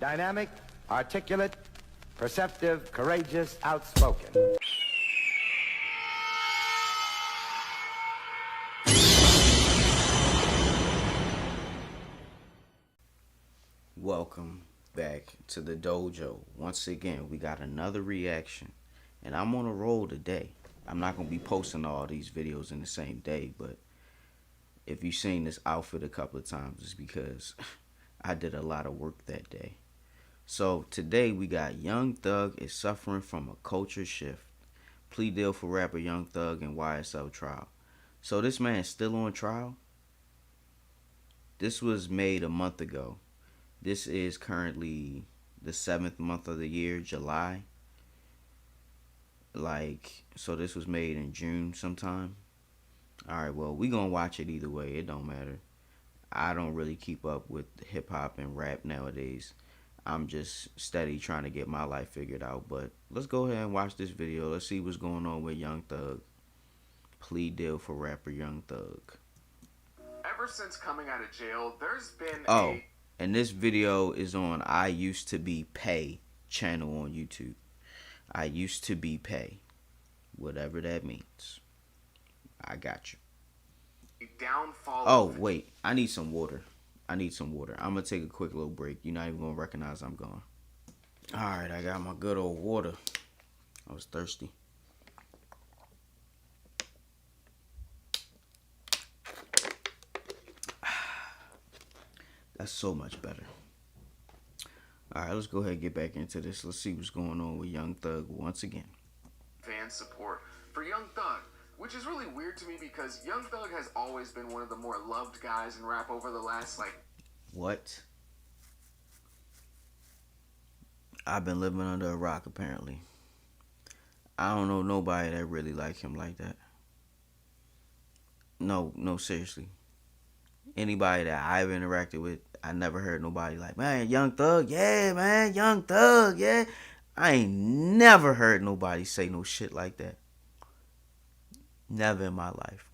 Dynamic, articulate, perceptive, courageous, outspoken. Welcome back to the dojo. Once again, we got another reaction, and I'm on a roll today. I'm not going to be posting all these videos in the same day, but if you've seen this outfit a couple of times, it's because I did a lot of work that day. So today we got Young Thug is suffering from a culture shift. Plea deal for rapper Young Thug and YSL trial. So this man is still on trial? This was made a month ago. This is currently the 7th month of the year, July. So this was made in June sometime. Alright, well, we gonna watch it either way. It don't matter. I don't really keep up with hip hop and rap nowadays. I'm just steady trying to get my life figured out. But let's go ahead and watch this video. Let's see what's going on with Young Thug. Plea deal for rapper Young Thug. Ever since coming out of jail, there's been and this video is on I Used to Be Pay channel on YouTube. I used to be pay. Whatever that means. I got you. Downfall. Oh, wait. I need some water. I'm going to take a quick little break. You're not even going to recognize I'm gone. Alright, I got my good old water. I was thirsty. That's so much better. Alright, let's go ahead and get back into this. Let's see what's going on with Young Thug once again. Fan support for Young Thug, which is really weird to me because Young Thug has always been one of the more loved guys in rap over the last, What? I've been living under a rock, apparently. I don't know nobody that really like him like that. No, seriously. Anybody that I've interacted with, I never heard nobody like, man, Young Thug, yeah, man, Young Thug, yeah. I ain't never heard nobody say no shit like that. Never in my life.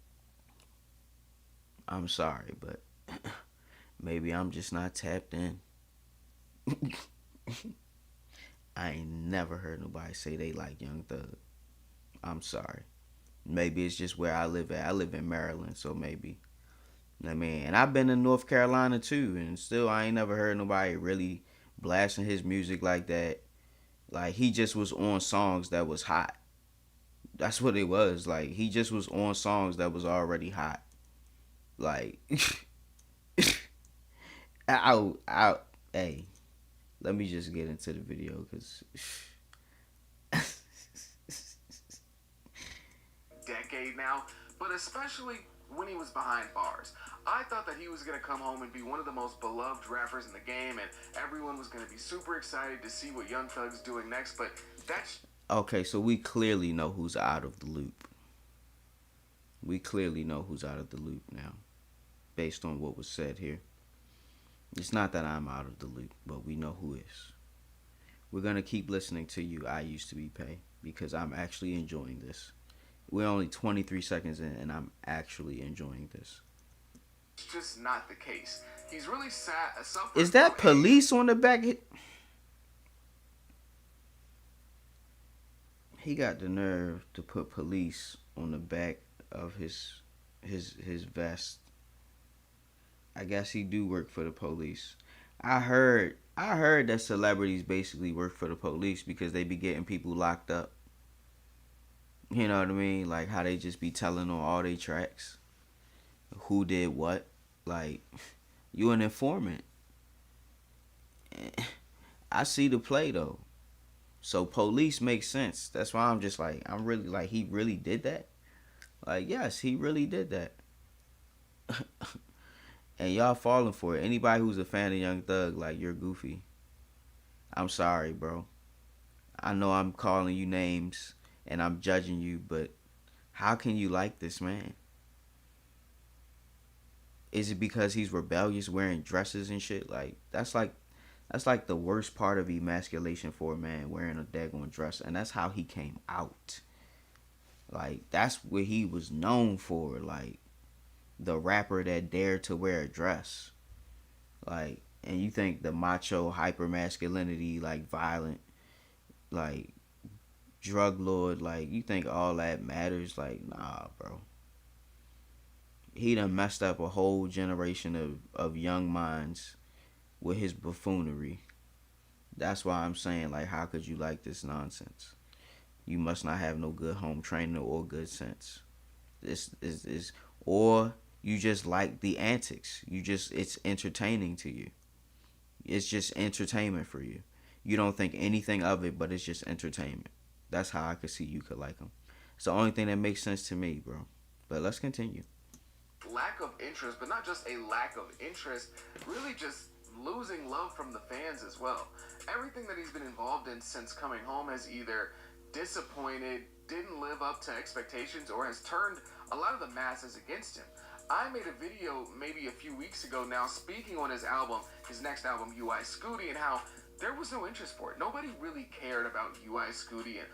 I'm sorry, but maybe I'm just not tapped in. I ain't never heard nobody say they like Young Thug. I'm sorry. Maybe it's just where I live at. I live in Maryland, so maybe. I mean, and I've been in North Carolina too, and still I ain't never heard nobody really blasting his music like that. Like, he just was on songs that was hot. That's what it was. Like, he just was on songs that was already hot. Like, hey, let me just get into the video, because decade now, but especially when he was behind bars. I thought that he was going to come home and be one of the most beloved rappers in the game, and everyone was going to be super excited to see what Young Thug's doing next, but that's... Okay, so we clearly know who's out of the loop. We clearly know who's out of the loop now, based on what was said here. It's not that I'm out of the loop, but we know who is. We're going to keep listening to you, I Used to Be Pay, because I'm actually enjoying this. We're only 23 seconds in, and I'm actually enjoying this. It's just not the case. He's really sad. Is that police on the back? He got the nerve to put police on the back of his vest. I guess he do work for the police. I heard that celebrities basically work for the police because they be getting people locked up. You know what I mean? Like how they just be telling on all their tracks who did what. Like, you an informant. I see the play though. So police makes sense. That's why I'm just like, I'm really like, he really did that? Like, yes, he really did that. And y'all falling for it. Anybody who's a fan of Young Thug, like, you're goofy. I'm sorry, bro. I know I'm calling you names and I'm judging you, but how can you like this man? Is it because he's rebellious, wearing dresses and shit? Like, that's like the worst part of emasculation for a man, wearing a daggone dress. And that's how he came out. Like, that's what he was known for. Like, the rapper that dared to wear a dress. Like, and you think the macho hyper masculinity, like violent, like drug lord, like you think all that matters, like nah, bro. He done messed up a whole generation of young minds with his buffoonery. That's why I'm saying, like, how could you like this nonsense? You must not have no good home training or good sense. This is or you just like the antics. It's entertaining to you. It's just entertainment for you. You don't think anything of it, but it's just entertainment. That's how I could see you could like him. It's the only thing that makes sense to me, bro. But let's continue. Lack of interest, but not just a lack of interest, really just losing love from the fans as well. Everything that he's been involved in since coming home has either disappointed, didn't live up to expectations, or has turned a lot of the masses against him. I made a video maybe a few weeks ago now speaking on his album, his next album, UI Scooty, and how there was no interest for it. Nobody really cared about UI Scooty and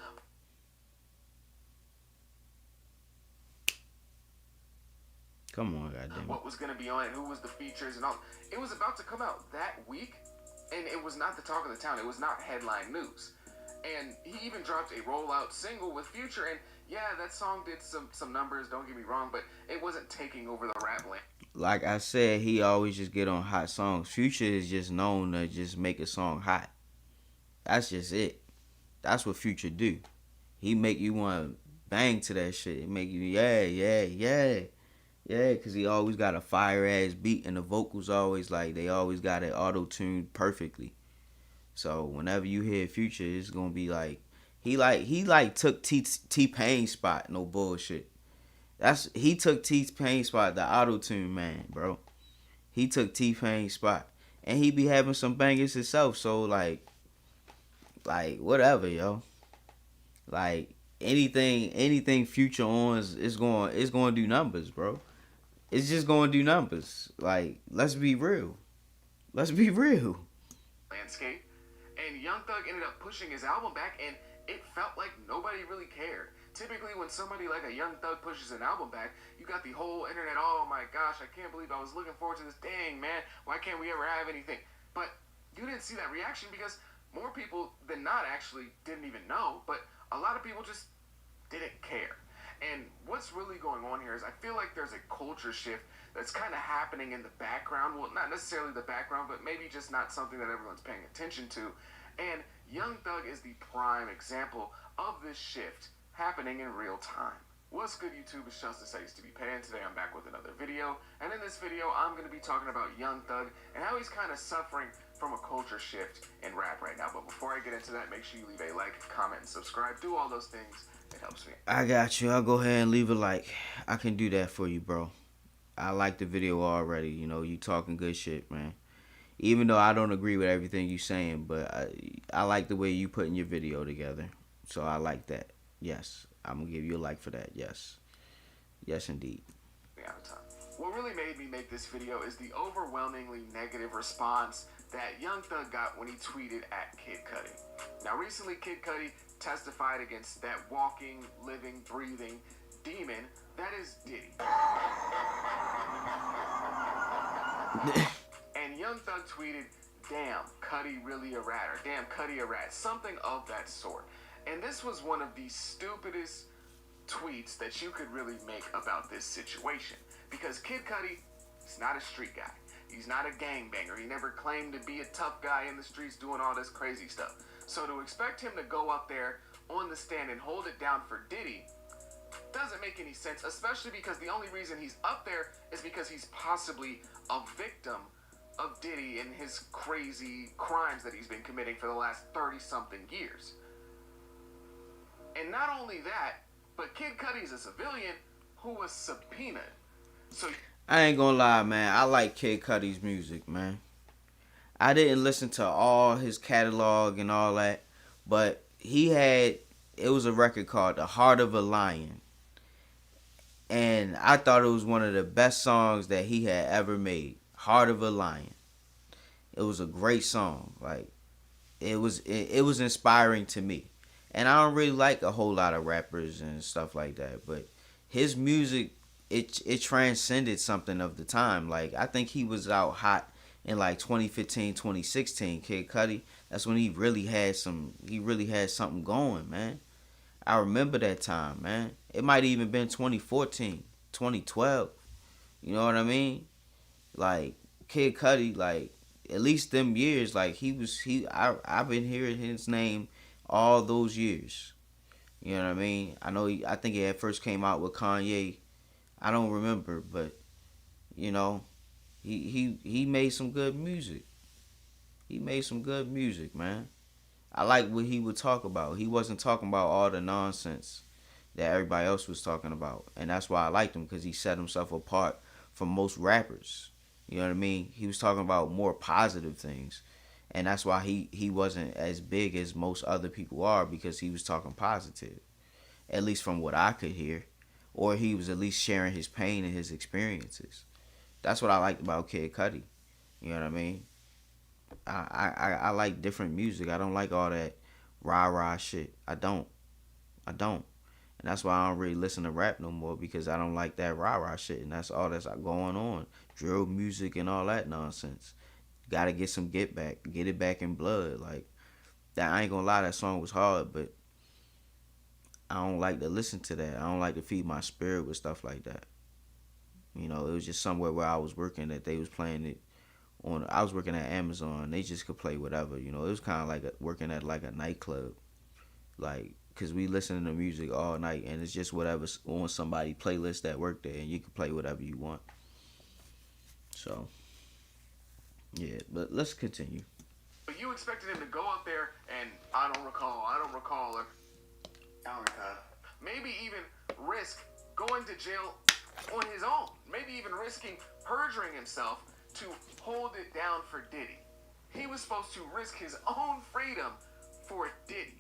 Come on, goddamn. what was going to be on it, who was the features and all. It was about to come out that week, and it was not the talk of the town. It was not headline news. And he even dropped a rollout single with Future, and yeah, that song did some numbers, don't get me wrong, but it wasn't taking over the rap land. Like I said, he always just get on hot songs. Future is just known to just make a song hot. That's just it. That's what Future do. He make you want to bang to that shit. It make you, yeah, because he always got a fire-ass beat, and the vocals always, like, they always got it auto-tuned perfectly. So whenever you hear Future, it's going to be like, he took T-Pain's spot, no bullshit. He took T-Pain's spot, the auto-tune man, bro. He took T-Pain's spot. And he be having some bangers himself, so, like, whatever, yo. Like, anything Future on is going to do numbers, bro. It's just going to do numbers. Like, let's be real. Landscape. And Young Thug ended up pushing his album back, and it felt like nobody really cared. Typically, when somebody like a Young Thug pushes an album back, you got the whole internet, oh my gosh, I can't believe I was looking forward to this. Dang, man, why can't we ever have anything? But you didn't see that reaction because more people than not actually didn't even know, but a lot of people just didn't care. And what's really going on here is I feel like there's a culture shift that's kind of happening in the background. Well, not necessarily the background, but maybe just not something that everyone's paying attention to. And Young Thug is the prime example of this shift happening in real time. What's good, YouTube? It's Justice I used to be paying. Today I'm back with another video. And in this video, I'm going to be talking about Young Thug and how he's kind of suffering from a culture shift in rap right now. But before I get into that, make sure you leave a like, comment, and subscribe. Do all those things. It helps me. I got you. I'll go ahead and leave a like. I can do that for you, bro. I like the video already. You know, you talking good shit, man. Even though I don't agree with everything you saying, but I like the way you putting your video together. So I like that. Yes. I'm going to give you a like for that. Yes. Yes, indeed. Out of time. What really made me make this video is the overwhelmingly negative response that Young Thug got when he tweeted at Kid Cudi. Now, recently, Kid Cudi testified against that walking, living, breathing demon that is Diddy. And Young Thug tweeted, damn, Cudi really a rat, or damn, Cudi a rat, something of that sort. And this was one of the stupidest tweets that you could really make about this situation. Because Kid Cudi is not a street guy. He's not a gangbanger. He never claimed to be a tough guy in the streets doing all this crazy stuff. So to expect him to go up there on the stand and hold it down for Diddy doesn't make any sense, especially because the only reason he's up there is because he's possibly a victim of Diddy and his crazy crimes that he's been committing for the last 30-something years. And not only that, but Kid Cudi is a civilian who was subpoenaed. So I ain't gonna lie, man. I like Kid Cudi's music, man. I didn't listen to all his catalog and all that, but it was a record called The Heart of a Lion. And I thought it was one of the best songs that he had ever made. Heart of a Lion. It was a great song. Like, it was inspiring to me. And I don't really like a whole lot of rappers and stuff like that, but his music, it transcended something of the time. Like, I think he was out hot in like 2015, 2016, Kid Cudi, that's when he really had something going, man. I remember that time, man. It might have even been 2014, 2012. You know what I mean? Like Kid Cudi, like at least them years, like I've been hearing his name all those years. You know what I mean? I think he had first came out with Kanye. I don't remember, but you know, he made some good music. He made some good music, man. I like what he would talk about. He wasn't talking about all the nonsense that everybody else was talking about, and that's why I liked him, because he set himself apart from most rappers. You know what I mean? He was talking about more positive things, and that's why he wasn't as big as most other people are, because he was talking positive, at least from what I could hear, or he was at least sharing his pain and his experiences. That's what I liked about Kid Cudi. You know what I mean? I like different music. I don't like all that rah shit. I don't. And that's why I don't really listen to rap no more, because I don't like that rah shit. And that's all that's going on. Drill music and all that nonsense. Gotta get it back in blood. Like that, I ain't gonna lie, that song was hard, but I don't like to listen to that. I don't like to feed my spirit with stuff like that. You know, it was just somewhere where I was working that they was playing it on. I was working at Amazon. They just could play whatever. You know, it was kind of like working at like a nightclub, like, cause we listening to music all night, and it's just whatever's on somebody's playlist that work there, and you can play whatever you want. So, yeah, but let's continue. But you expected him to go up there and I don't recall, or maybe even risk going to jail on his own. Maybe even risking perjuring himself to hold it down for Diddy. He was supposed to risk his own freedom for Diddy,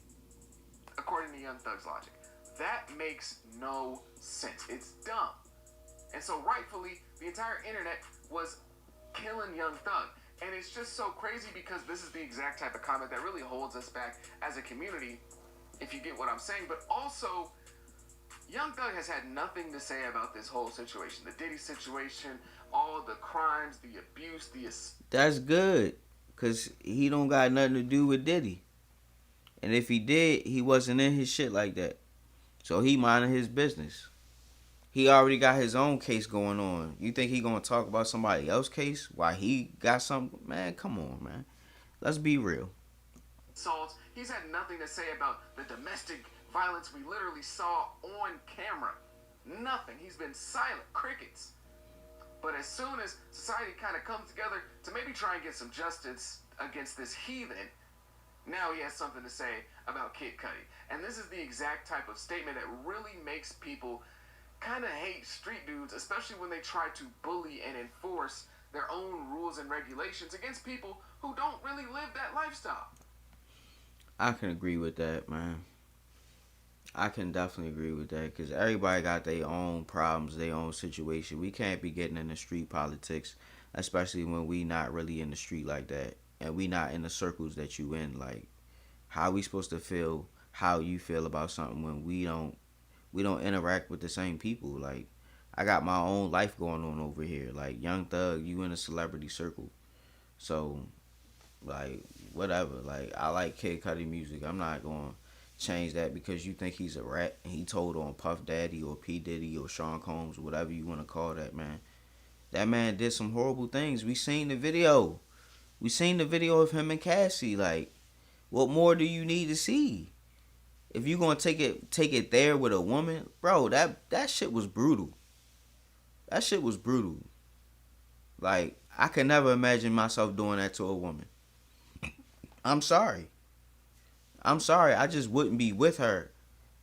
according to Young Thug's logic. That makes no sense. It's dumb. And so rightfully, the entire internet was killing Young Thug. And it's just so crazy, because this is the exact type of comment that really holds us back as a community, if you get what I'm saying. But also, Young Thug has had nothing to say about this whole situation. The Diddy situation, all the crimes, the abuse, That's good, because he don't got nothing to do with Diddy. And if he did, he wasn't in his shit like that. So he minding his business. He already got his own case going on. You think he gonna talk about somebody else's case while he got something? Man, come on, man. Let's be real. assaults. He's had nothing to say about the domestic violence we literally saw on camera. Nothing. He's been silent. Crickets. But as soon as society kind of comes together to maybe try and get some justice against this heathen, now he has something to say about Kid Cudi. And this is the exact type of statement that really makes people kind of hate street dudes, especially when they try to bully and enforce their own rules and regulations against people who don't really live that lifestyle. I can agree with that, man. I can definitely agree with that, because everybody got their own problems, their own situation. We can't be getting into street politics, especially when we not really in the street like that, and we not in the circles that you in. Like, how we supposed to feel how you feel about something when we don't interact with the same people? Like, I got my own life going on over here. Like, Young Thug, you in a celebrity circle, so like, whatever. Like, I like Kid Cudi music. I'm not going to change that because you think he's a rat and he told on Puff Daddy or P Diddy or Sean Combs, whatever you want to call that man. That man did some horrible things. We seen the video. We seen the video of him and Cassie. Like, what more do you need to see? If you gonna take it there with a woman, bro, that shit was brutal. That shit was brutal. Like, I could never imagine myself doing that to a woman. I'm sorry. I just wouldn't be with her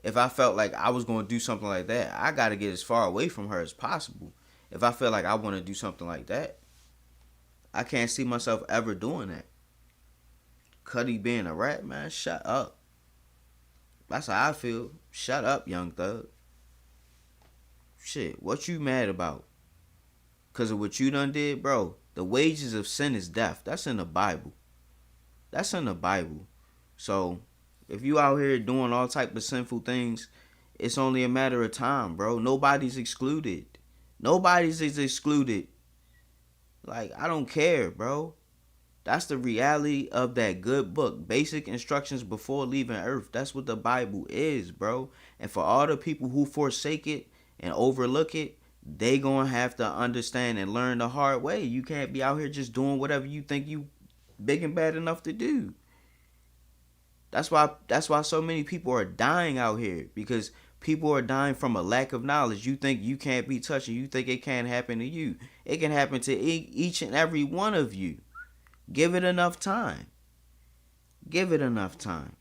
if I felt like I was going to do something like that. I got to get as far away from her as possible if I feel like I want to do something like that. I can't see myself ever doing that. Cudi being a rat, man, shut up. That's how I feel. Shut up, Young Thug. Shit, what you mad about? Because of what you done did, bro? The wages of sin is death. That's in the Bible. That's in the Bible. So, if you out here doing all type of sinful things, it's only a matter of time, bro. Nobody's excluded. Nobody's is excluded. Like, I don't care, bro. That's the reality of that good book. Basic instructions before leaving earth. That's what the Bible is, bro. And for all the people who forsake it and overlook it, they gonna have to understand and learn the hard way. You can't be out here just doing whatever you think you big and bad enough to do. That's why so many people are dying out here, because people are dying from a lack of knowledge. You think you can't be touched, and you think it can't happen to you. It can happen to each and every one of you. Give it enough time. Give it enough time.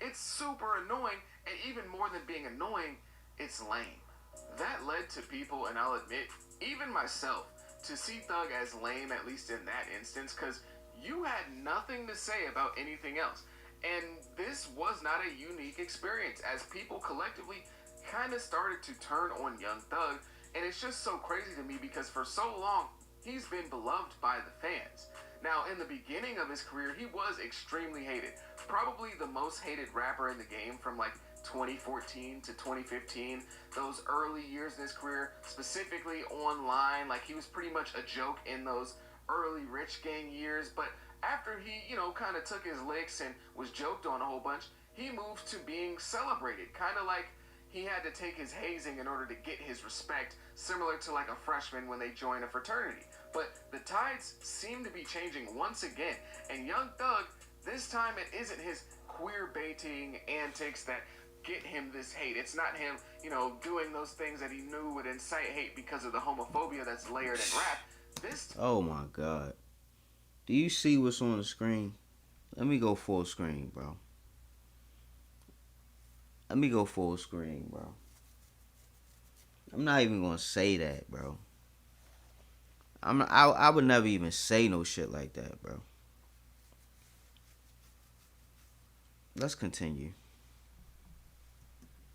It's super annoying, and even more than being annoying, it's lame. That led to people, and I'll admit, even myself, to see Thug as lame, at least in that instance, because you had nothing to say about anything else. And this was not a unique experience, as people collectively kind of started to turn on Young Thug, and it's just so crazy to me because for so long, he's been beloved by the fans. Now, in the beginning of his career, he was extremely hated. Probably the most hated rapper in the game from like 2014 to 2015. Those early years in his career, specifically online, like he was pretty much a joke in those early Rich Gang years. But after he, kind of took his licks and was joked on a whole bunch, he moved to being celebrated. Kind of like he had to take his hazing in order to get his respect, similar to like a freshman when they join a fraternity. But the tides seem to be changing once again, and Young Thug, this time it isn't his queer baiting antics that get him this hate. It's not him, doing those things that he knew would incite hate because of the homophobia that's layered in rap. Oh my God. Do you see what's on the screen? Let me go full screen, bro. Let me go full screen, bro. I'm not even gonna say that, bro. I would never even say no shit like that, bro. Let's continue.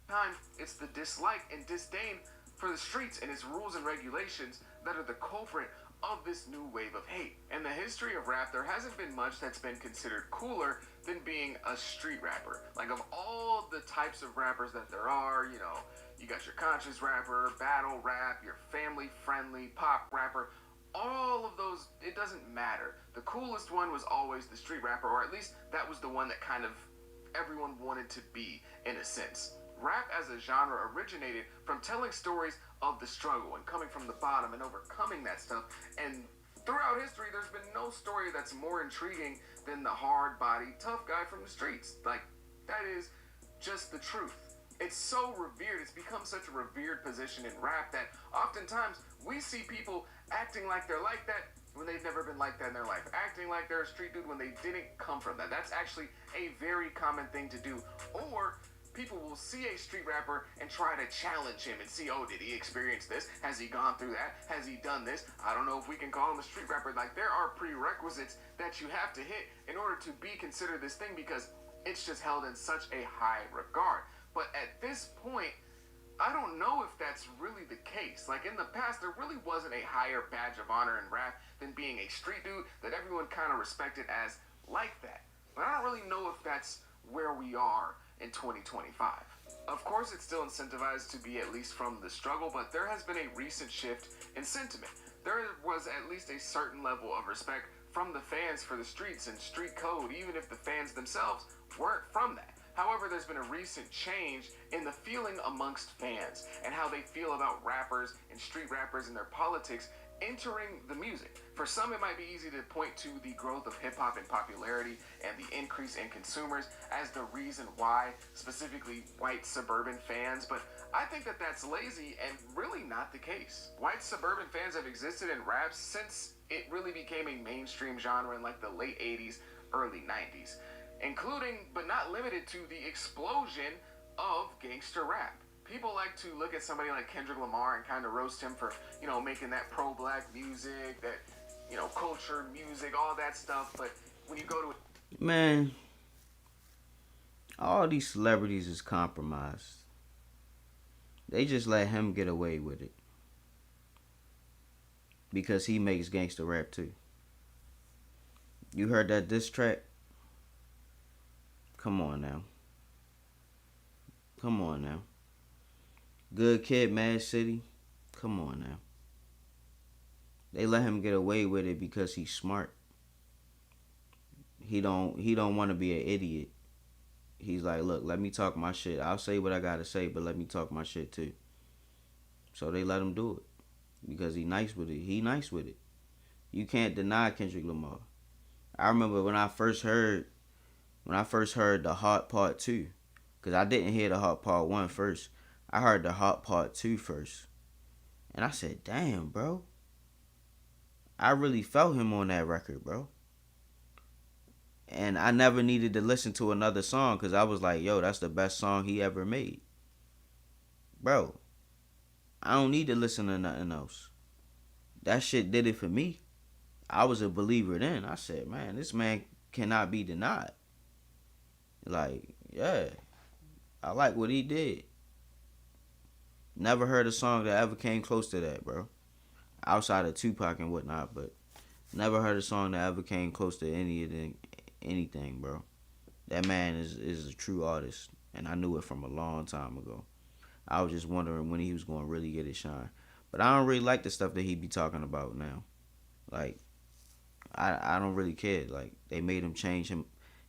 Time, it's the dislike and disdain for the streets and its rules and regulations that are the culprit of this new wave of hate. In the history of rap, there hasn't been much that's been considered cooler than being a street rapper. Like, of all the types of rappers that there are, you got your conscious rapper, battle rap, your family-friendly pop rapper, all of those, it doesn't matter. The coolest one was always the street rapper, or at least that was the one that kind of everyone wanted to be, in a sense. Rap as a genre originated from telling stories of the struggle and coming from the bottom and overcoming that stuff. And throughout history, there's been no story that's more intriguing than the hard-bodied, tough guy from the streets. Like, that is just the truth. It's so revered. It's become such a revered position in rap that oftentimes we see people acting like they're like that when they've never been like that in their life. Acting like they're a street dude when they didn't come from that. That's actually a very common thing to do. Or people will see a street rapper and try to challenge him and see, oh, did he experience this? Has he gone through that? Has he done this? I don't know if we can call him a street rapper. Like, there are prerequisites that you have to hit in order to be considered this thing because it's just held in such a high regard. But at this point, I don't know if that's really the case. Like, in the past, there really wasn't a higher badge of honor in rap than being a street dude that everyone kind of respected as like that. But I don't really know if that's where we are in 2025. Of course, it's still incentivized to be at least from the struggle, but there has been a recent shift in sentiment. There was at least a certain level of respect from the fans for the streets and street code, even if the fans themselves weren't from that. However, there's been a recent change in the feeling amongst fans and how they feel about rappers and street rappers and their politics entering the music. For some, it might be easy to point to the growth of hip-hop in popularity and the increase in consumers as the reason why, specifically white suburban fans, but I think that that's lazy and really not the case. White suburban fans have existed in rap since it really became a mainstream genre in like the late 80s, early 90s, including but not limited to the explosion of gangster rap. People like to look at somebody like Kendrick Lamar and kind of roast him for, making that pro-black music, that, culture music, all that stuff. But when you go to... Man, all these celebrities is compromised. They just let him get away with it. Because he makes gangster rap too. You heard that diss track? Come on now. Come on now. Good Kid, Mad City. Come on now. They let him get away with it because he's smart. He don't want to be an idiot. He's like, look, let me talk my shit. I'll say what I gotta say, but let me talk my shit too. So they let him do it because he nice with it. He nice with it. You can't deny Kendrick Lamar. I remember when I first heard the Hot Part 2, because I didn't hear the Hot Part 1 first. I heard the Hot Part 2 first. And I said, damn, bro. I really felt him on that record, bro. And I never needed to listen to another song because I was like, yo, that's the best song he ever made. Bro, I don't need to listen to nothing else. That shit did it for me. I was a believer then. I said, man, this man cannot be denied. Like, yeah, I like what he did. Never heard a song that ever came close to that, bro. Outside of Tupac and whatnot, but never heard a song that ever came close to anything, bro. That man is a true artist, and I knew it from a long time ago. I was just wondering when he was going to really get his shine. But I don't really like the stuff that he be talking about now. Like, I don't really care. Like, they made him change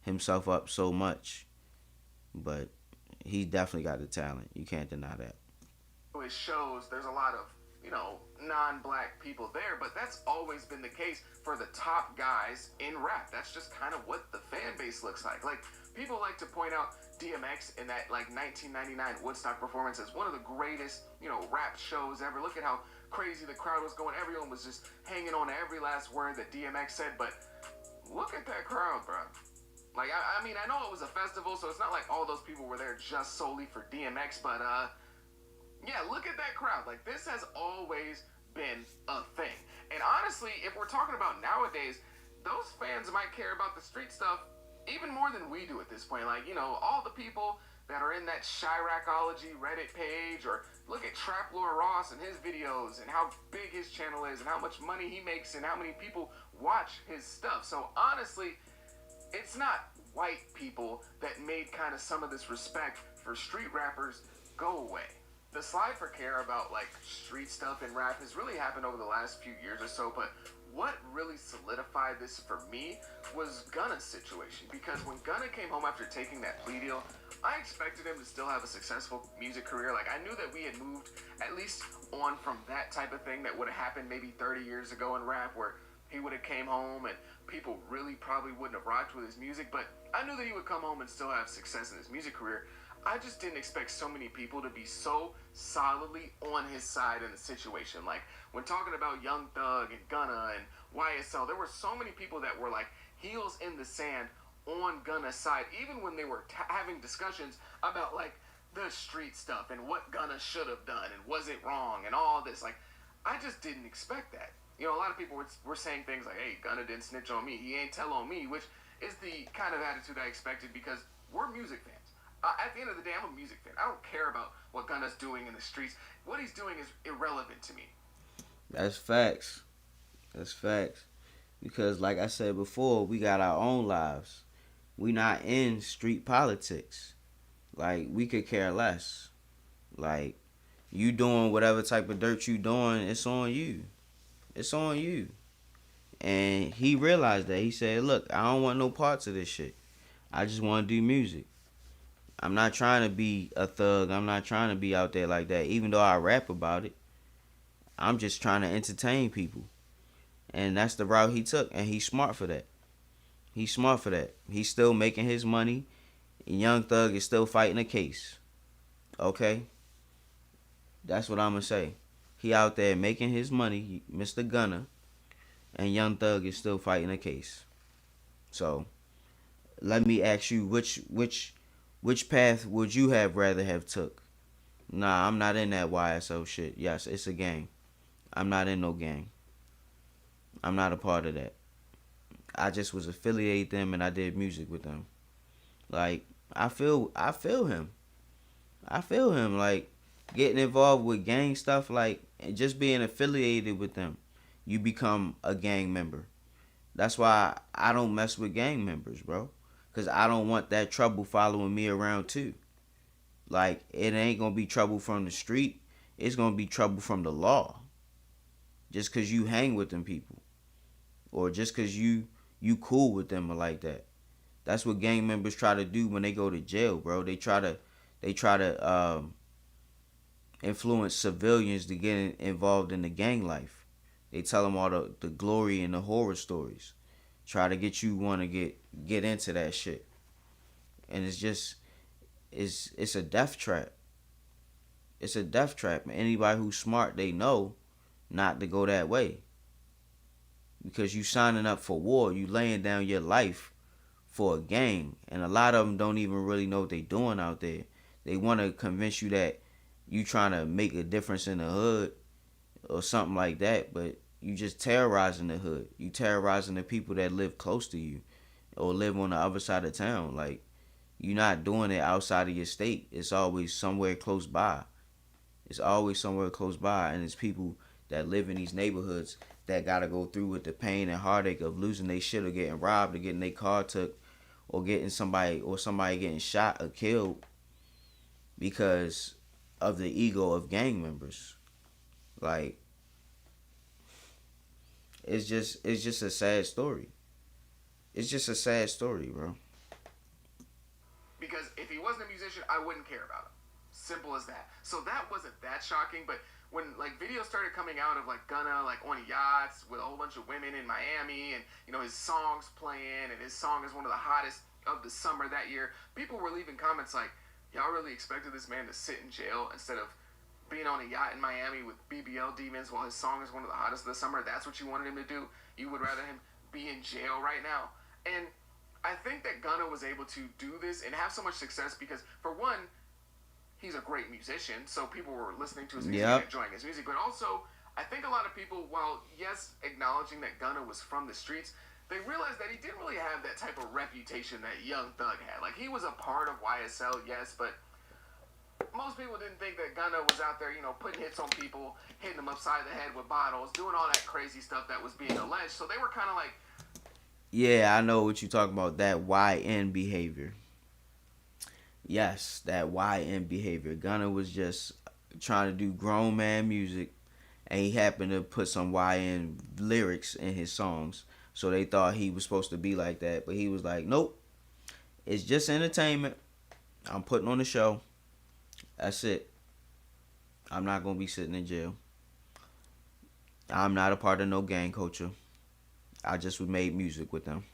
himself up so much. But he definitely got the talent. You can't deny that. It shows there's a lot of, non-black people there, but that's always been the case for the top guys in rap. That's just kind of what the fan base looks like. Like, people like to point out DMX in that, 1999 Woodstock performance as one of the greatest, rap shows ever. Look at how crazy the crowd was going. Everyone was just hanging on to every last word that DMX said, but look at that crowd, bro. Like, I mean, I know it was a festival, so it's not like all those people were there just solely for DMX, but, yeah, look at that crowd. Like, this has always been a thing. And honestly, if we're talking about nowadays, those fans might care about the street stuff even more than we do at this point. Like, all the people that are in that Chiracology Reddit page, or look at Trap Lord Ross and his videos and how big his channel is and how much money he makes and how many people watch his stuff. So honestly, it's not white people that made kind of some of this respect for street rappers go away. The slide for care about street stuff in rap has really happened over the last few years or so, but what really solidified this for me was Gunna's situation, because when Gunna came home after taking that plea deal, I expected him to still have a successful music career. Like, I knew that we had moved at least on from that type of thing that would have happened maybe 30 years ago in rap, where he would have came home and people really probably wouldn't have rocked with his music, but I knew that he would come home and still have success in his music career. I just didn't expect so many people to be so solidly on his side in the situation. Like, when talking about Young Thug and Gunna and YSL, there were so many people that were heels in the sand on Gunna's side, even when they were having discussions about the street stuff and what Gunna should have done and was it wrong and all this. I just didn't expect that. A lot of people were saying things like, hey, Gunna didn't snitch on me, he ain't tell on me, which is the kind of attitude I expected, because we're music fans. At the end of the day, I'm a music fan. I don't care about what Gunna's doing in the streets. What he's doing is irrelevant to me. That's facts. That's facts. Because like I said before, we got our own lives. We not in street politics. We could care less. You doing whatever type of dirt you doing, it's on you. It's on you. And he realized that. He said, look, I don't want no parts of this shit. I just want to do music. I'm not trying to be a thug. I'm not trying to be out there like that. Even though I rap about it, I'm just trying to entertain people. And that's the route he took. And he's smart for that. He's smart for that. He's still making his money. And Young Thug is still fighting a case. Okay? That's what I'm going to say. He out there making his money, Mr. Gunna. And Young Thug is still fighting a case. So, let me ask you, which path would you have rather have took? Nah, I'm not in that YSO shit. Yes, it's a gang. I'm not in no gang. I'm not a part of that. I just was affiliated them and I did music with them. I feel him. I feel him. Getting involved with gang stuff, and just being affiliated with them, you become a gang member. That's why I don't mess with gang members, bro. Because I don't want that trouble following me around too. It ain't going to be trouble from the street. It's going to be trouble from the law. just because you hang with them people, or just because you cool with them or like that. That's what gang members try to do when they go to jail, bro. They try to influence civilians to get involved in the gang life. They tell them all the glory and the horror stories. Try to get you want to get into that shit. And it's just it's a death trap. It's a death trap. And anybody who's smart, they know not to go that way. Because you signing up for war, you laying down your life for a gang. And a lot of them don't even really know what they doing out there. They want to convince you that you trying to make a difference in the hood or something like that, but you just terrorizing the hood. You terrorizing the people that live close to you or live on the other side of town. Like, you're not doing it outside of your state. It's always somewhere close by. It's always somewhere close by, and it's people that live in these neighborhoods that got to go through with the pain and heartache of losing their shit or getting robbed or getting their car took or getting somebody getting shot or killed because of the ego of gang members. Like, it's just a sad story. It's just a sad story, bro. Because if he wasn't a musician, I wouldn't care about him. Simple as that. So that wasn't that shocking, but when like videos started coming out of like Gunna like on yachts with a whole bunch of women in Miami, and you know his songs playing, and his song is one of the hottest of the summer that year, people were leaving comments like, y'all really expected this man to sit in jail instead of being on a yacht in Miami with BBL demons while his song is one of the hottest of the summer? That's what you wanted him to do? You would rather him be in jail right now? And I think that Gunna was able to do this and have so much success because, for one, he's a great musician, so people were listening to his music and enjoying his music. But also, I think a lot of people, while, yes, acknowledging that Gunna was from the streets, they realized that he didn't really have that type of reputation that Young Thug had. Like, he was a part of YSL, yes, but most people didn't think that Gunna was out there, you know, putting hits on people, hitting them upside the head with bottles, doing all that crazy stuff that was being alleged. So they were kind of like, yeah, I know what you're talking about, that YN behavior. Yes, that YN behavior. Gunna was just trying to do grown man music, and he happened to put some YN lyrics in his songs. So they thought he was supposed to be like that, but he was like, nope, it's just entertainment. I'm putting on a show. That's it. I'm not going to be sitting in jail. I'm not a part of no gang culture. I just made music with them.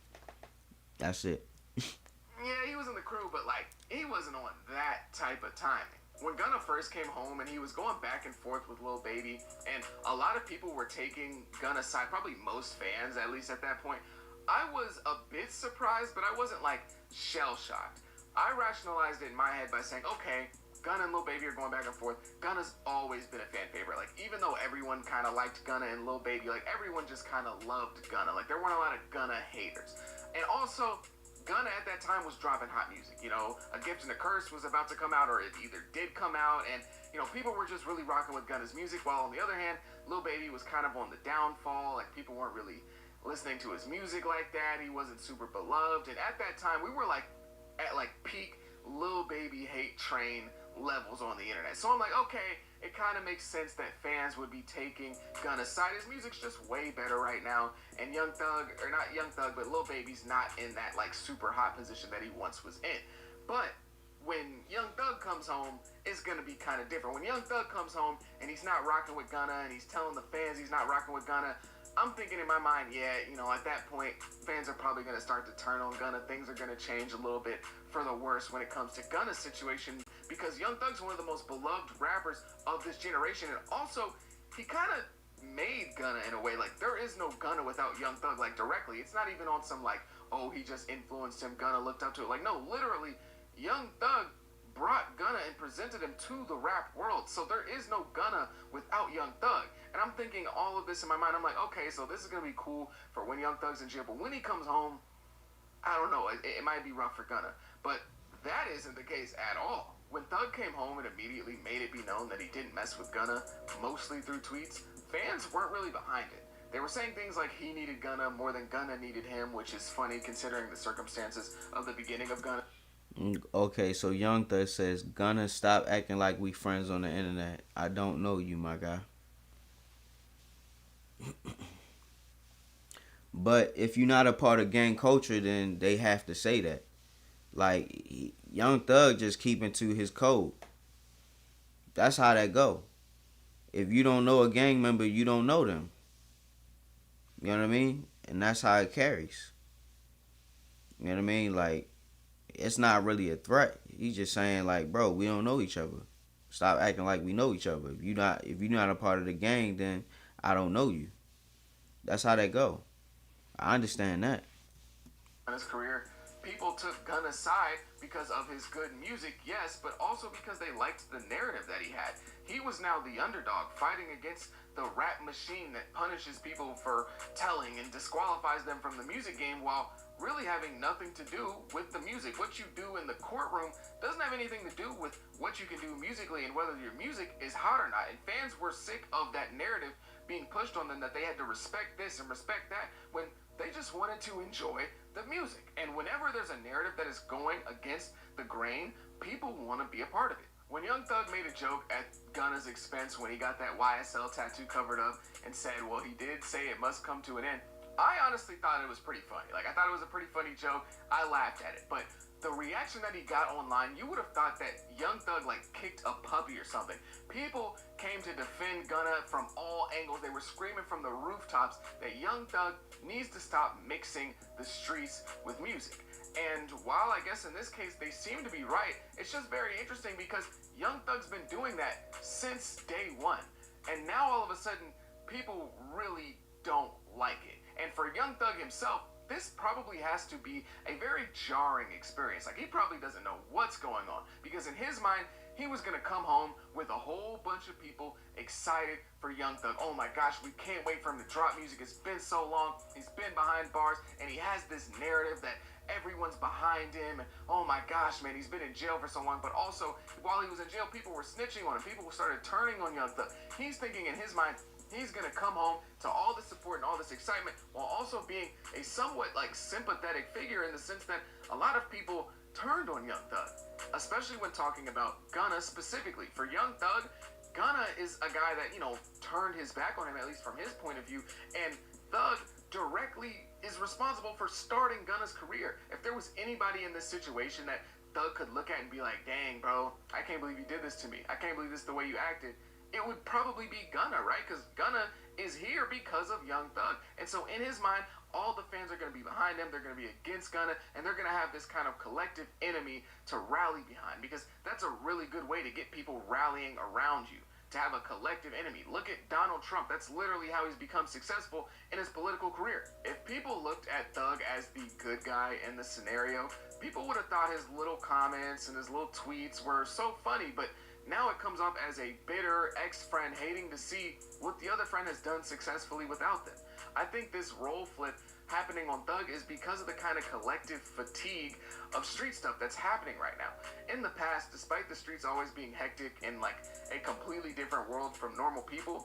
That's it. yeah, he was in the crew, but like, he wasn't on that type of timing. When Gunna first came home and he was going back and forth with Lil Baby, and a lot of people were taking Gunna's side, probably most fans, at least at that point, I was a bit surprised, but I wasn't like shell-shocked. I rationalized it in my head by saying, okay, Gunna and Lil Baby are going back and forth. Gunna's always been a fan favorite. Like, even though everyone kind of liked Gunna and Lil Baby, like, everyone just kind of loved Gunna. Like, there weren't a lot of Gunna haters. And also, Gunna at that time was dropping hot music. You know, A Gift and a Curse was about to come out, or it either did come out, and, you know, people were just really rocking with Gunna's music, while on the other hand, Lil Baby was kind of on the downfall. Like, people weren't really listening to his music like that. He wasn't super beloved. And at that time, we were, like, at, like, peak Lil Baby hate train levels on the internet. So I'm like, okay, it kind of makes sense that fans would be taking Gunna's side. His music's just way better right now, and Young Thug, or not Young Thug, but Lil Baby's not in that like super hot position that he once was in. But when Young Thug comes home, it's gonna be kind of different. When Young Thug comes home and he's not rocking with Gunna, and he's telling the fans he's not rocking with Gunna, I'm thinking in my mind, yeah, you know, at that point, fans are probably going to start to turn on Gunna. Things are going to change a little bit for the worse when it comes to Gunna's situation, because Young Thug's one of the most beloved rappers of this generation. And also, he kind of made Gunna in a way. Like, there is no Gunna without Young Thug, like, directly. It's not even on some, like, oh, he just influenced him, Gunna looked up to it. Like, no, literally, Young Thug brought Gunna and presented him to the rap world. So there is no Gunna without Young Thug. And I'm thinking all of this in my mind. I'm like, okay, so this is going to be cool for when Young Thug's in jail. But when he comes home, I don't know. It might be rough for Gunna. But that isn't the case at all. When Thug came home and immediately made it be known that he didn't mess with Gunna, mostly through tweets, fans weren't really behind it. They were saying things like he needed Gunna more than Gunna needed him, which is funny considering the circumstances of the beginning of Gunna. Okay, so Young Thug says, Gunna, stop acting like we friends on the internet. I don't know you, my guy. But if you're not a part of gang culture, then they have to say that. Like, Young Thug just keeping to his code. That's how that go. If you don't know a gang member, you don't know them. You know what I mean? And that's how it carries. You know what I mean? Like, it's not really a threat. He's just saying, like, bro, we don't know each other. Stop acting like we know each other. If you're not a part of the gang, then I don't know you. That's how that go. I understand that. In his career, people took Gunna's side because of his good music, yes, but also because they liked the narrative that he had. He was now the underdog, fighting against the rap machine that punishes people for telling and disqualifies them from the music game, while really having nothing to do with the music. What you do in the courtroom doesn't have anything to do with what you can do musically and whether your music is hot or not. And fans were sick of that narrative being pushed on them, that they had to respect this and respect that, when they just wanted to enjoy the music. And whenever there's a narrative that is going against the grain, people want to be a part of it. When Young Thug made a joke at Gunna's expense when he got that YSL tattoo covered up and said, well, he did say it must come to an end, I honestly thought it was pretty funny. Like, I thought it was a pretty funny joke. I laughed at it. But the reaction that he got online, you would have thought that Young Thug, like, kicked a puppy or something. People came to defend Gunna from all angles. They were screaming from the rooftops that Young Thug needs to stop mixing the streets with music. And while I guess in this case they seem to be right, it's just very interesting because Young Thug's been doing that since day one. And now all of a sudden, people really don't like it. And for Young Thug himself, this probably has to be a very jarring experience. Like, he probably doesn't know what's going on, because in his mind, he was going to come home with a whole bunch of people excited for Young Thug. Oh my gosh, we can't wait for him to drop music. It's been so long. He's been behind bars, and he has this narrative that everyone's behind him. And oh my gosh, man, he's been in jail for so long. But also, while he was in jail, people were snitching on him. People started turning on Young Thug. He's thinking in his mind, he's going to come home to all this support and all this excitement, while also being a somewhat, like, sympathetic figure, in the sense that a lot of people turned on Young Thug, especially when talking about Gunna specifically. For Young Thug, Gunna is a guy that, turned his back on him, at least from his point of view, and Thug directly is responsible for starting Gunna's career. If there was anybody in this situation that Thug could look at and be like, dang, bro, I can't believe you did this to me. I can't believe this is the way you acted. It would probably be Gunna, right? Because Gunna is here because of Young Thug. And so in his mind, all the fans are going to be behind him. They're going to be against Gunna, and they're going to have this kind of collective enemy to rally behind, because that's a really good way to get people rallying around you, to have a collective enemy. Look at Donald Trump. That's literally how he's become successful in his political career. If people looked at Thug as the good guy in the scenario, people would have thought his little comments and his little tweets were so funny, but now it comes off as a bitter ex-friend hating to see what the other friend has done successfully without them. I think this role flip happening on Thug is because of the kind of collective fatigue of street stuff that's happening right now. In the past, despite the streets always being hectic and like a completely different world from normal people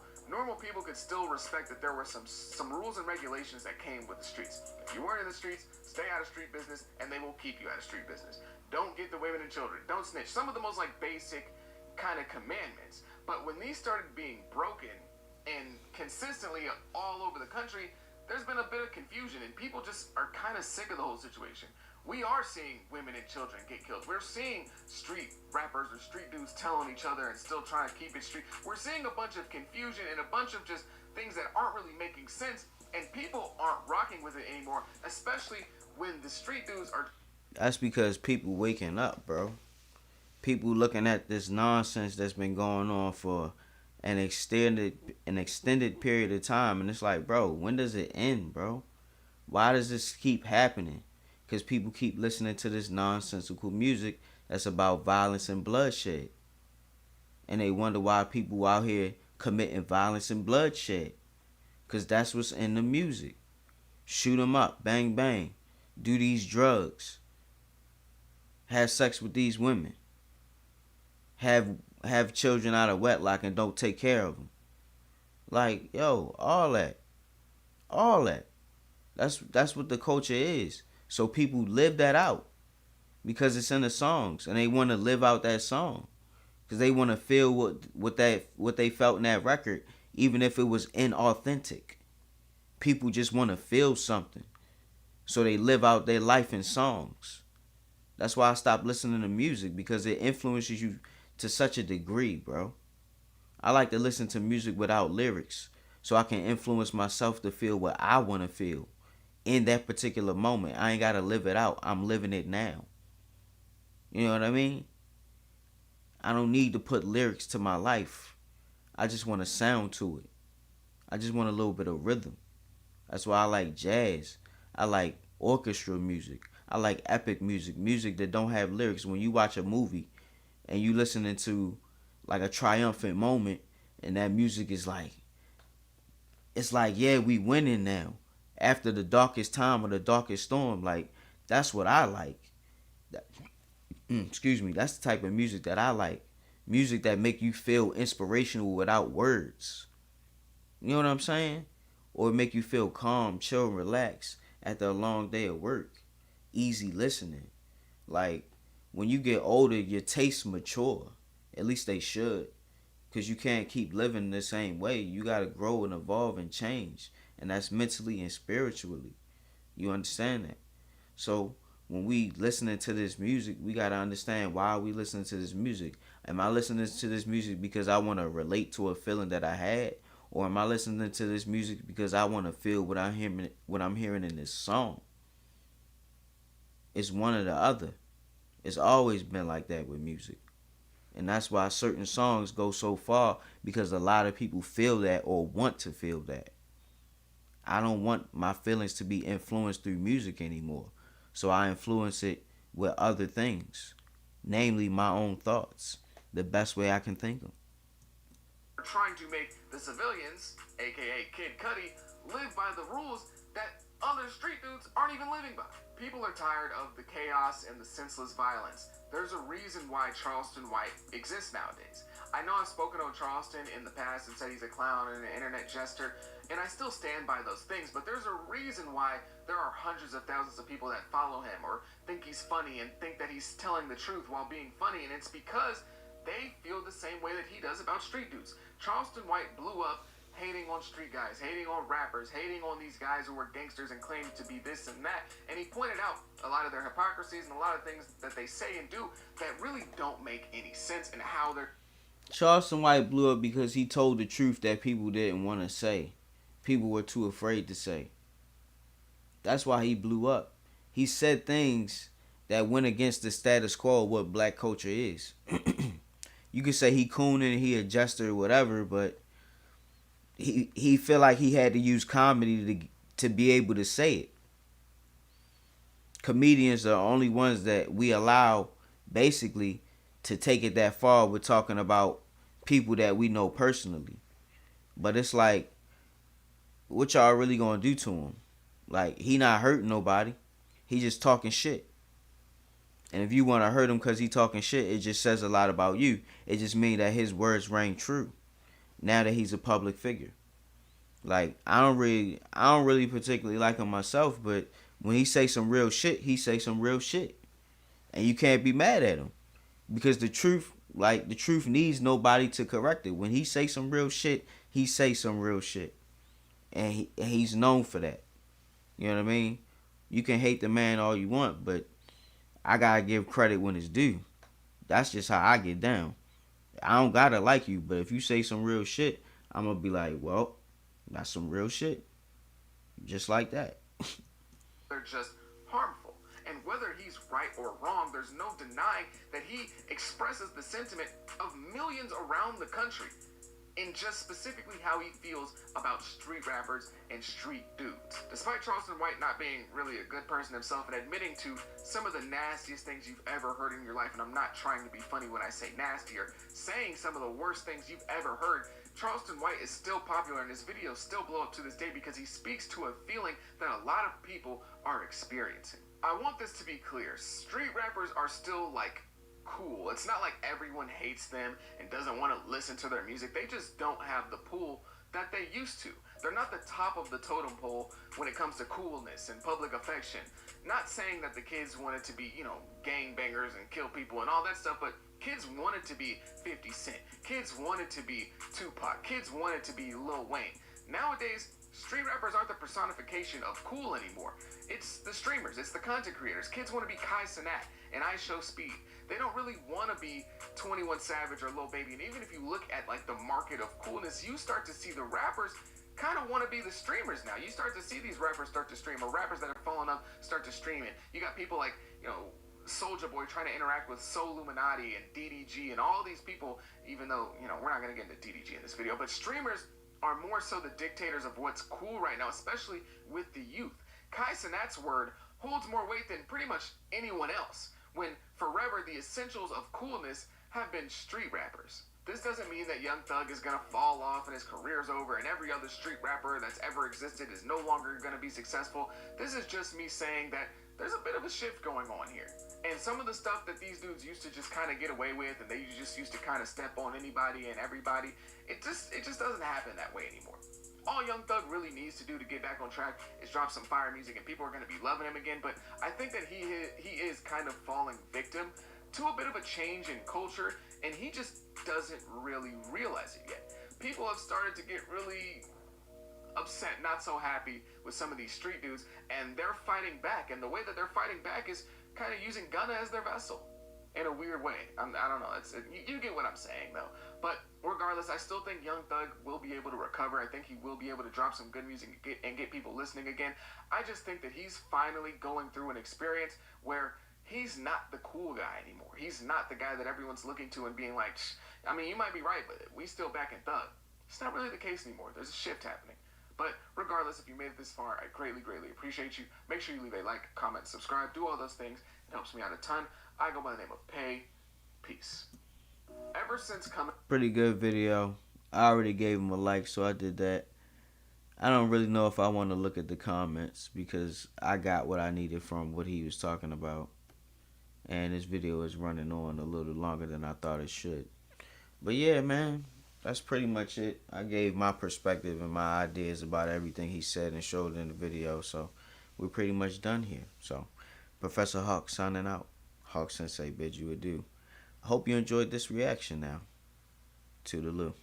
could still respect that there were some rules and regulations that came with the streets. If you weren't in the streets, stay out of street business, and they will keep you out of street business. Don't get the women and children. Don't snitch. Some of the most like basic kind of commandments. But when these started being broken and consistently all over the country, there's been a bit of confusion, and people just are kind of sick of the whole situation. We are seeing women and children get killed. We're seeing street rappers or street dudes telling each other and still trying to keep it street. We're seeing a bunch of confusion and a bunch of just things that aren't really making sense, and people aren't rocking with it anymore, especially when the street dudes are... That's because people waking up, bro. People looking at this nonsense that's been going on for an extended period of time, and it's like, bro, when does it end, bro? Why does this keep happening? Because people keep listening to this nonsensical music that's about violence and bloodshed, and they wonder why people out here committing violence and bloodshed, because that's what's in the music. Shoot them up, bang bang, do these drugs, have sex with these women, have children out of wedlock and don't take care of them. Like, yo, all that. That's what the culture is. So people live that out because it's in the songs, and they want to live out that song because they want to feel what they felt in that record, even if it was inauthentic. people just want to feel something. So they live out their life in songs. That's why I stopped listening to music, because it influences you to such a degree, bro. I like to listen to music without lyrics so I can influence myself to feel what I want to feel in that particular moment. I ain't got to live it out. I'm living it now. You know what I mean? I don't need to put lyrics to my life. I just want a sound to it. I just want a little bit of rhythm. That's why I like jazz. I like orchestral music. I like epic music. Music that don't have lyrics. When you watch a movie and you listening to like a triumphant moment and that music is like, it's like, yeah, we winning now. After the darkest time or the darkest storm. Like, that's what I like. Excuse me. That's the type of music that I like. Music that make you feel inspirational without words. You know what I'm saying? Or make you feel calm, chill, and relax after a long day of work. Easy listening. Like, when you get older, your tastes mature. At least they should. Because you can't keep living the same way. You got to grow and evolve and change. And that's mentally and spiritually. You understand that? So, when we listening to this music, we got to understand why we listening to this music. Am I listening to this music because I want to relate to a feeling that I had? Or am I listening to this music because I want to feel what I'm hearing in this song? It's one or the other. It's always been like that with music. And that's why certain songs go so far, because a lot of people feel that or want to feel that. I don't want my feelings to be influenced through music anymore. So I influence it with other things, namely my own thoughts, the best way I can think of. We're trying to make the civilians, aka Kid Cudi, live by the rules that other street dudes aren't even living by. People are tired of the chaos and the senseless violence. There's a reason why Charleston White exists nowadays. I know I've spoken on Charleston in the past and said he's a clown and an internet jester, and I still stand by those things, but there's a reason why there are hundreds of thousands of people that follow him or think he's funny and think that he's telling the truth while being funny, and it's because they feel the same way that he does about street dudes. Charleston White blew up hating on street guys, hating on rappers, hating on these guys who were gangsters and claimed to be this and that. And he pointed out a lot of their hypocrisies and a lot of things that they say and do that really don't make any sense in how they're... Charleston White blew up because he told the truth that people didn't want to say. People were too afraid to say. That's why he blew up. He said things that went against the status quo of what black culture is. You could say he cooning, he a jester or whatever, but he feel like he had to use comedy to be able to say it. Comedians are the only ones that we allow basically to take it that far with talking about people that we know personally. But it's like, what y'all really gonna do to him? Like, he not hurting nobody. He just talking shit. And if you want to hurt him because he talking shit, it just says a lot about you. It just means that his words rang true. Now that he's a public figure. Like, I don't really particularly like him myself, but when he say some real shit, he say some real shit. And you can't be mad at him. Because the truth needs nobody to correct it. When he say some real shit, he say some real shit. And he's known for that. You know what I mean? You can hate the man all you want, but I gotta give credit when it's due. That's just how I get down. I don't gotta like you, but if you say some real shit, I'm gonna be like, well, that's some real shit. Just like that. They're just harmful. And whether he's right or wrong, there's no denying that he expresses the sentiment of millions around the country in just specifically how he feels about street rappers and street dudes. Despite Charleston White not being really a good person himself and admitting to some of the nastiest things you've ever heard in your life, and I'm not trying to be funny when I say nasty, or saying some of the worst things you've ever heard, Charleston White is still popular and his videos still blow up to this day because he speaks to a feeling that a lot of people are experiencing. I want this to be clear. Street rappers are still like cool. It's not like everyone hates them and doesn't want to listen to their music. They just don't have the pull that they used to. They're not the top of the totem pole when it comes to coolness and public affection. Not saying that the kids wanted to be, gangbangers and kill people and all that stuff, but kids wanted to be 50 Cent. Kids wanted to be Tupac. Kids wanted to be Lil Wayne. Nowadays, Street rappers aren't the personification of cool anymore. It's the streamers, it's the content creators. Kids want to be Kai Cenat and I Show Speed. They don't really want to be 21 Savage or Lil Baby. And even if you look at like the market of coolness, you start to see the rappers kind of want to be the streamers now. You start to see these rappers start to stream, or rappers that are falling up start to stream it. You got people like, Soulja Boy trying to interact with Soul Illuminati and DDG and all these people, even though, we're not going to get into DDG in this video, but streamers are more so the dictators of what's cool right now, especially with the youth. Kai Cenat's word holds more weight than pretty much anyone else, when forever the essentials of coolness have been street rappers. This doesn't mean that Young Thug is gonna fall off and his career's over and every other street rapper that's ever existed is no longer gonna be successful. This is just me saying that there's a bit of a shift going on here. And some of the stuff that these dudes used to just kind of get away with, and they just used to kind of step on anybody and everybody, it just doesn't happen that way anymore. All Young Thug really needs to do to get back on track is drop some fire music, and people are going to be loving him again. But I think that he is kind of falling victim to a bit of a change in culture, and he just doesn't really realize it yet. People have started to get really upset, not so happy with some of these street dudes, and they're fighting back. And the way that they're fighting back is kind of using Gunna as their vessel in a weird way. I don't know. You get what I'm saying, though. But regardless, I still think Young Thug will be able to recover. I think he will be able to drop some good music and get people listening again. I just think that he's finally going through an experience where he's not the cool guy anymore. He's not the guy that everyone's looking to and being like, I mean, you might be right, but we still back in Thug. It's not really the case anymore. There's a shift happening. But regardless, if you made it this far, I greatly, greatly appreciate you. Make sure you leave a like, comment, subscribe, do all those things. It helps me out a ton. I go by the name of Pay. Peace. Ever since coming... Pretty good video. I already gave him a like, so I did that. I don't really know if I want to look at the comments because I got what I needed from what he was talking about. And this video is running on a little longer than I thought it should. But yeah, man. That's pretty much it. I gave my perspective and my ideas about everything he said and showed in the video. So we're pretty much done here. So Professor Hawk signing out. Hawk Sensei bids you adieu. I hope you enjoyed this reaction now. Toodaloo.